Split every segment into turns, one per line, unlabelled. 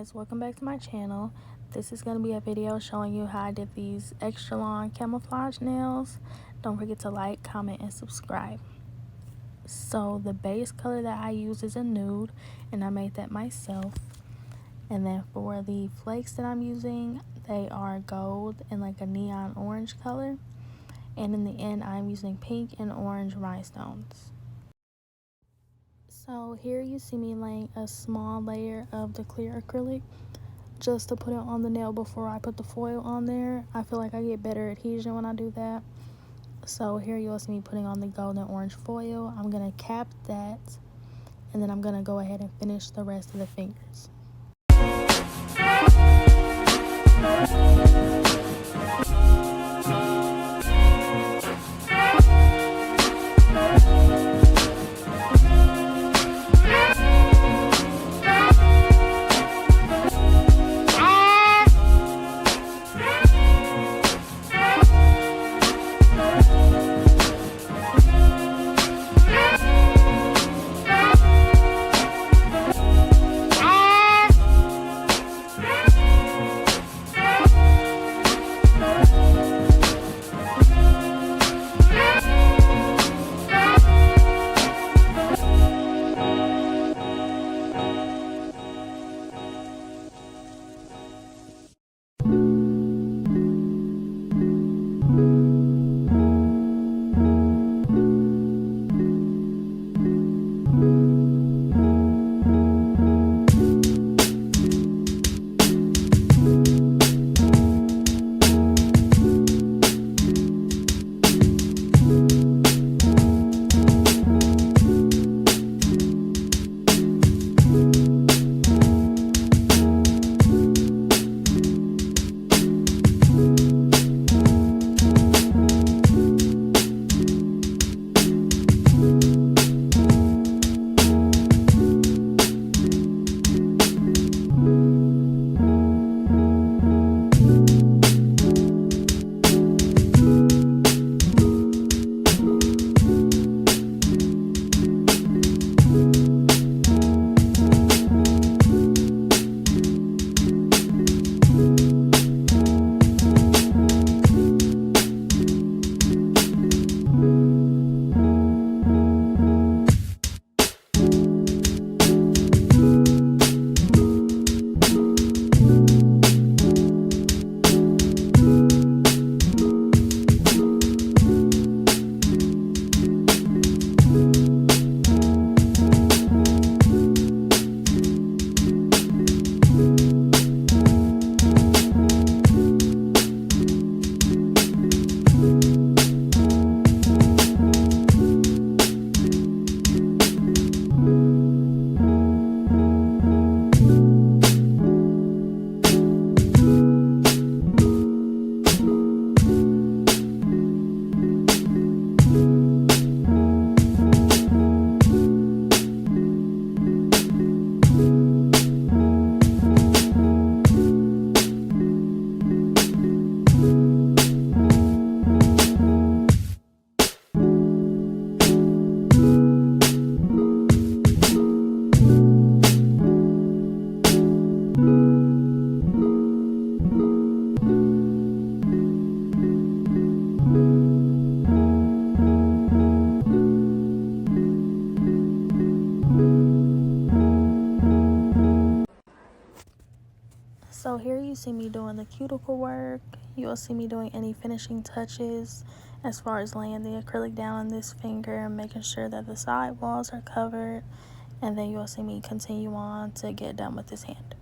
guys, welcome back to my channel. This is going to be a video showing you how I did these extra long camouflage nails. Don't forget to like, comment, and subscribe. So the base color that I use is a nude, and I made that myself. And then for the flakes that I'm using, they are gold and like a neon orange color. And in the end, I'm using pink and orange rhinestones. So here you see me laying a small layer of the clear acrylic just to put it on the nail before I put the foil on there. I feel like I get better adhesion when I do that. So here you'll see me putting on the gold and orange foil. I'm going to cap that, and then I'm going to go ahead and finish the rest of the fingers. So here you see me doing the cuticle work. You'll see me doing any finishing touches as far as laying the acrylic down on this finger and making sure that the side walls are covered. And then you'll see me continue on to get done with this hand.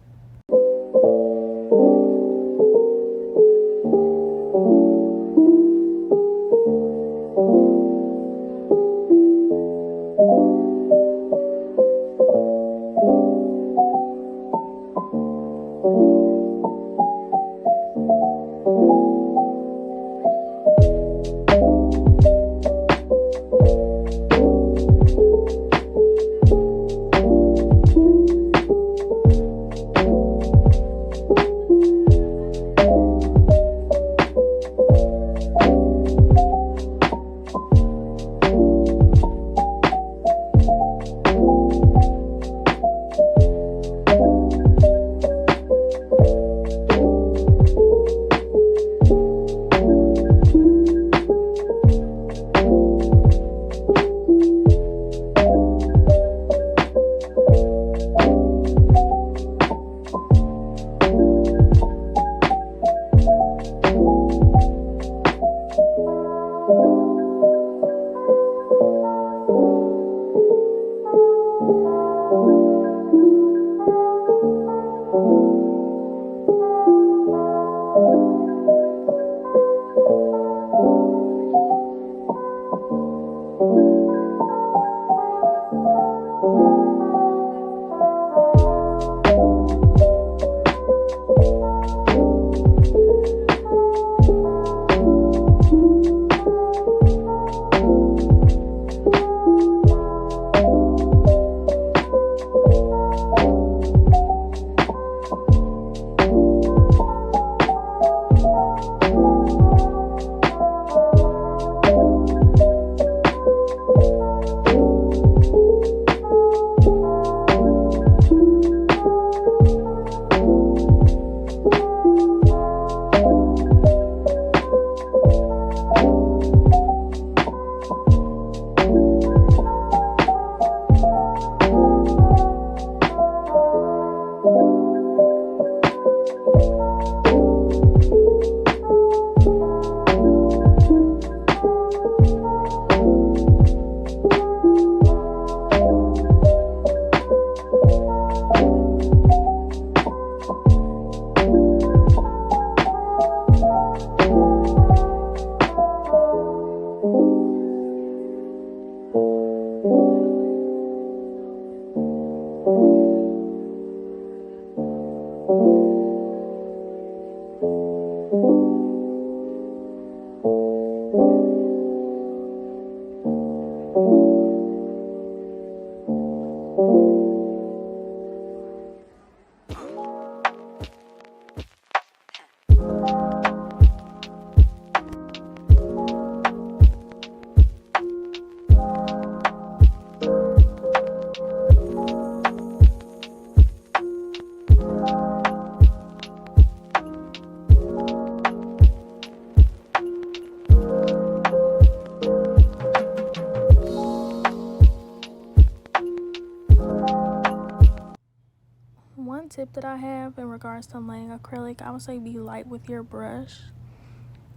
tip that I have in regards to laying acrylic, I would say be light with your brush.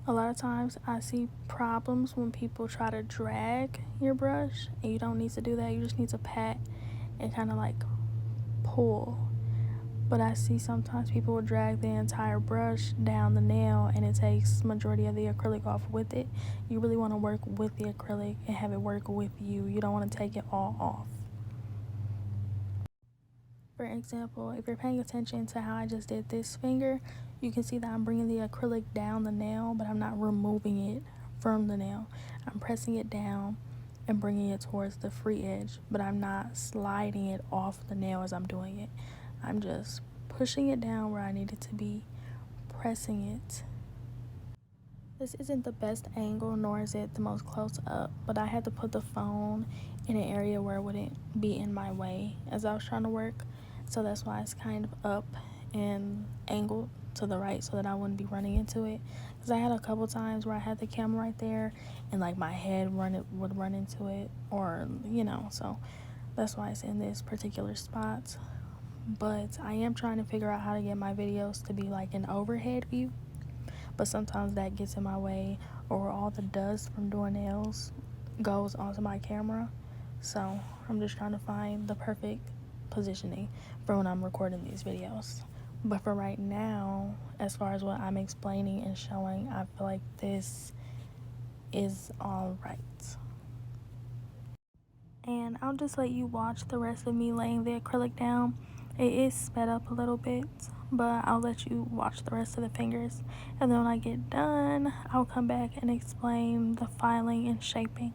A lot of times I see problems when people try to drag your brush, and you don't need to do that. You just need to pat and kind of like pull. But I see sometimes people will drag the entire brush down the nail and it takes majority of the acrylic off with it. You really want to work with the acrylic and have it work with you. You don't want to take it all off. For example, if you're paying attention to how I just did this finger, you can see that I'm bringing the acrylic down the nail, but I'm not removing it from the nail. I'm pressing it down and bringing it towards the free edge, but I'm not sliding it off the nail as I'm doing it. I'm just pushing it down where I need it to be, pressing it. This isn't the best angle, nor is it the most close up, but I had to put the phone in an area where it wouldn't be in my way as I was trying to work. So that's why it's kind of up and angled to the right so that I wouldn't be running into it. Because I had a couple times where I had the camera right there and like my head would run into it, or so that's why it's in this particular spot. But I am trying to figure out how to get my videos to be like an overhead view, but sometimes that gets in my way, or all the dust from doing nails goes onto my camera. So I'm just trying to find the perfect positioning for when I'm recording these videos. But for right now, as far as what I'm explaining and showing, I feel like this is all right. And I'll just let you watch the rest of me laying the acrylic down. It is sped up a little bit, but I'll let you watch the rest of the fingers. And then when I get done, I'll come back and explain the filing and shaping.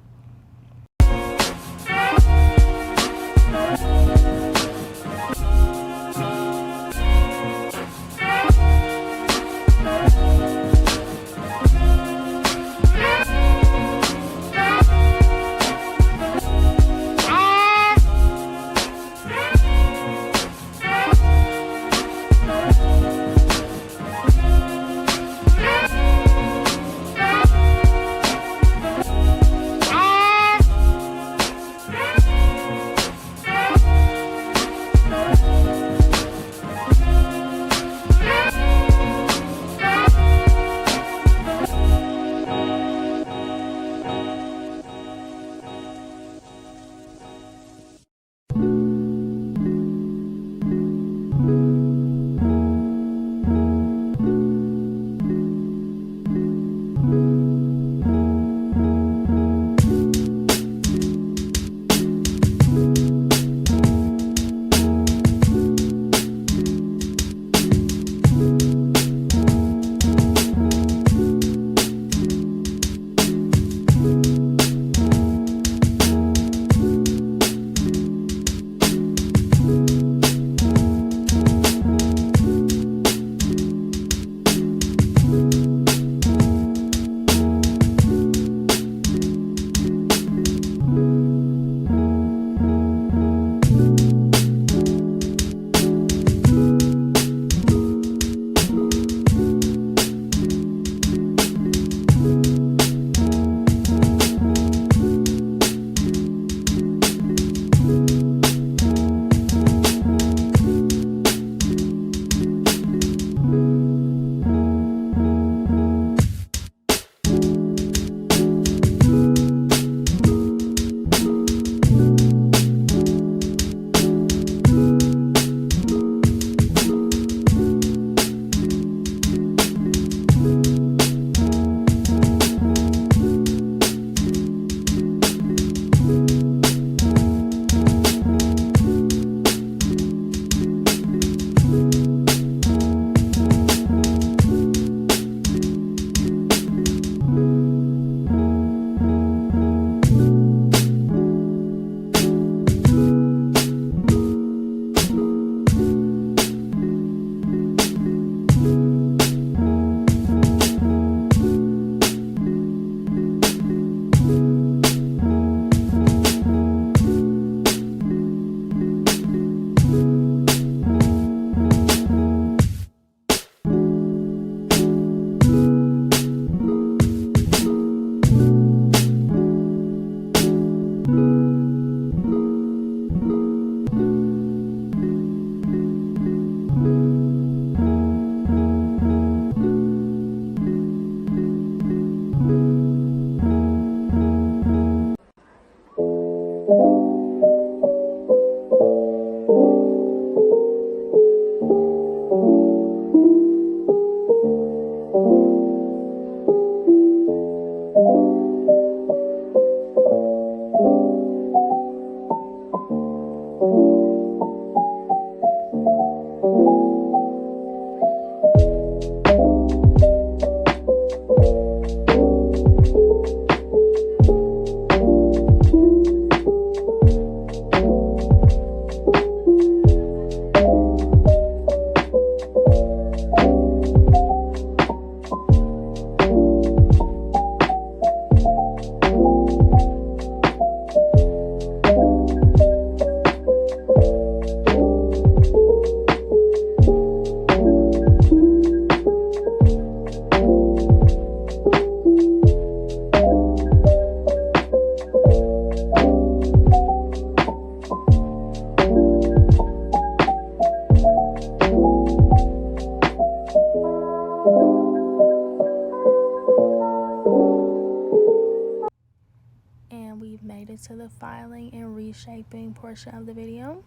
we've made it to the filing and reshaping portion of the video.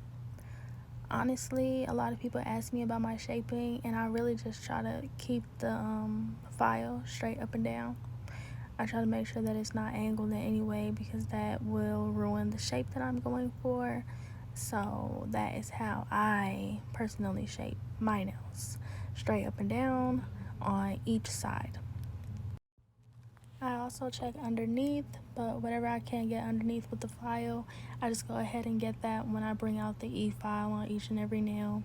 Honestly, a lot of people ask me about my shaping, and I really just try to keep the file straight up and down. I try to make sure that it's not angled in any way because that will ruin the shape that I'm going for. So that is how I personally shape my nails, straight up and down on each side. I also check underneath, but whatever I can't get underneath with the file, I just go ahead and get that when I bring out the e-file on each and every nail.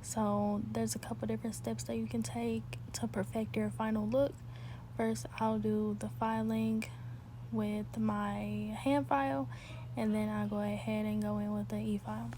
So there's a couple different steps that you can take to perfect your final look. First, I'll do the filing with my hand file, and then I'll go ahead and go in with the e-file.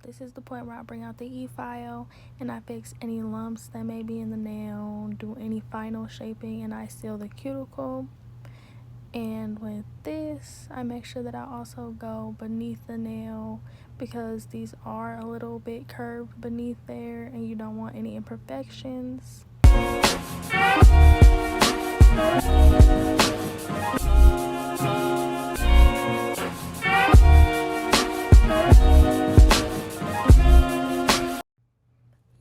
this is the point where I bring out the e-file and I fix any lumps that may be in the nail, do any final shaping, and I seal the cuticle. And with this, I make sure that I also go beneath the nail because these are a little bit curved beneath there and you don't want any imperfections.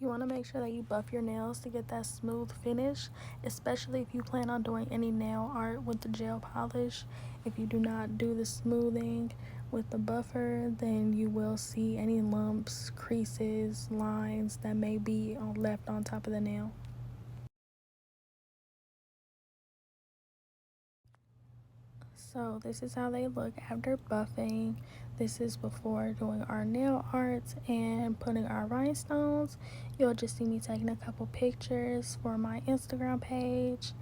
You want to make sure that you buff your nails to get that smooth finish, especially if you plan on doing any nail art with the gel polish. If you do not do the smoothing with the buffer, then you will see any lumps, creases, lines that may be left on top of the nail. So this is how they look after buffing. This is before doing our nail arts and putting our rhinestones. You'll just see me taking a couple pictures for my Instagram page.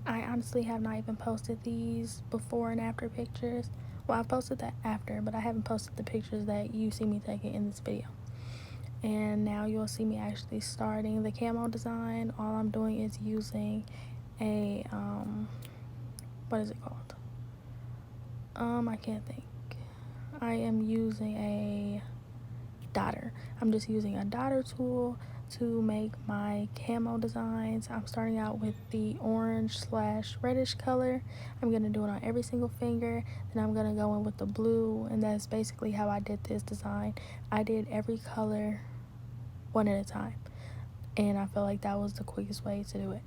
I honestly have not even posted these before and after pictures. Well, I've posted that after, but I haven't posted the pictures that you see me taking in this video. And now you'll see me actually starting the camo design. All I'm doing is using a, what is it called? I can't think. I am using a dotter. I'm just using a dotter tool to make my camo designs. I'm starting out with the orange/reddish color. I'm going to do it on every single finger. Then I'm going to go in with the blue, and that's basically how I did this design. I did every color one at a time, and I felt like that was the quickest way to do it.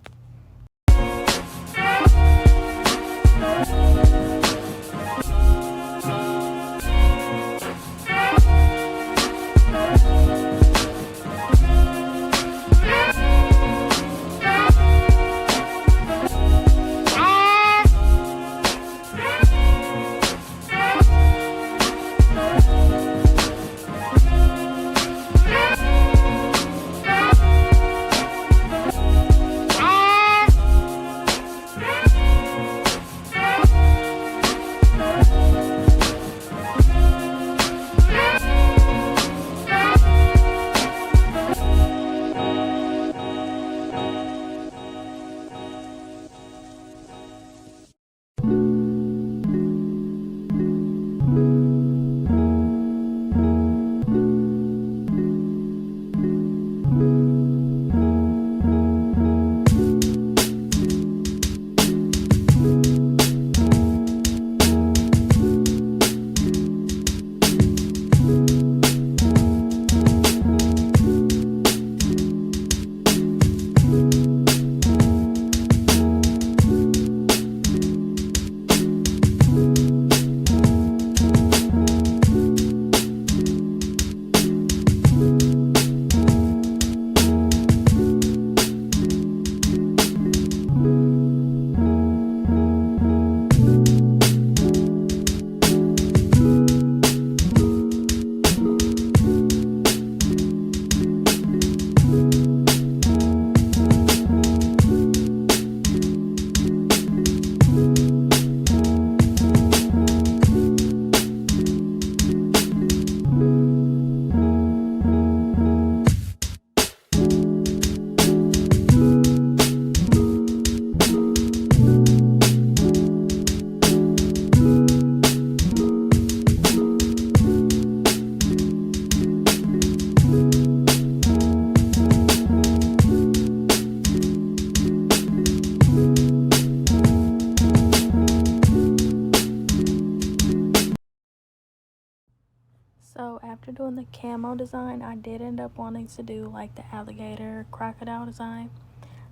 So after doing the camo design, I did end up wanting to do like the alligator crocodile design.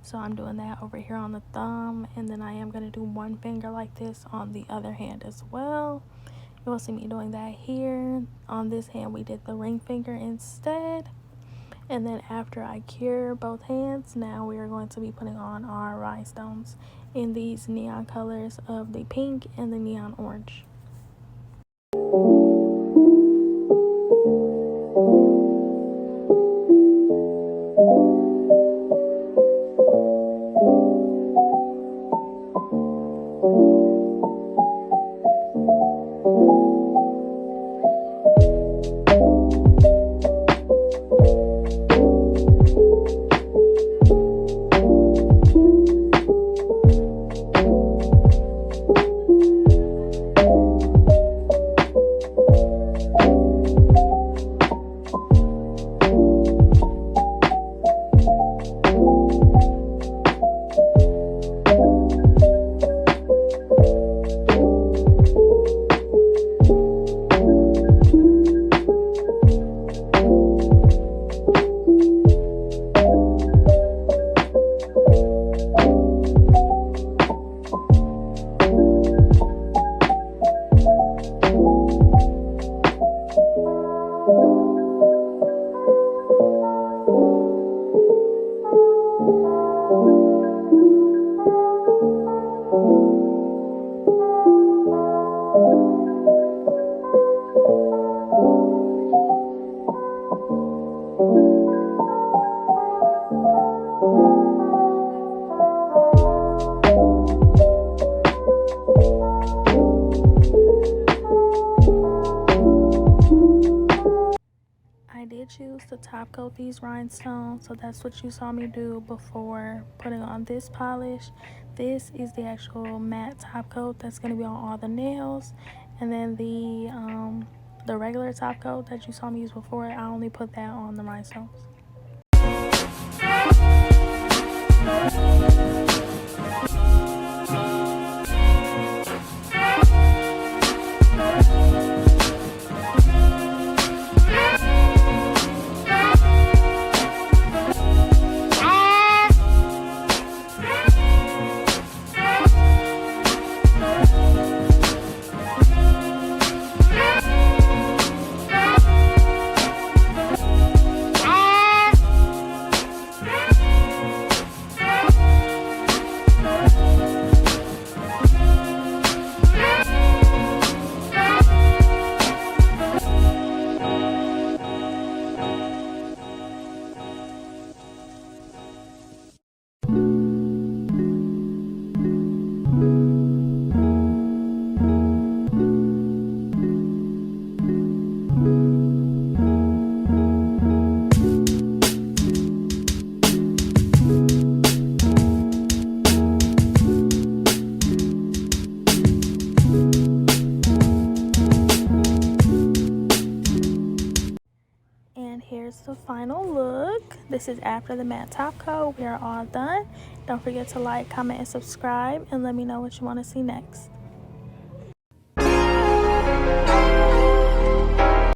So I'm doing that over here on the thumb, and then I am going to do one finger like this on the other hand as well. You'll see me doing that here. On this hand, we did the ring finger instead. And then after I cure both hands, now we are going to be putting on our rhinestones in these neon colors of the pink and the neon orange. I did choose to top coat these rhinestones, so that's what you saw me do before putting on this polish. This is the actual matte top coat that's going to be on all the nails, and then the regular top coat that you saw me use before, I only put that on the rhinestones. And here's the final look. This is after the matte top coat. We are all done. Don't forget to like, comment, and subscribe, and let me know what you want to see next.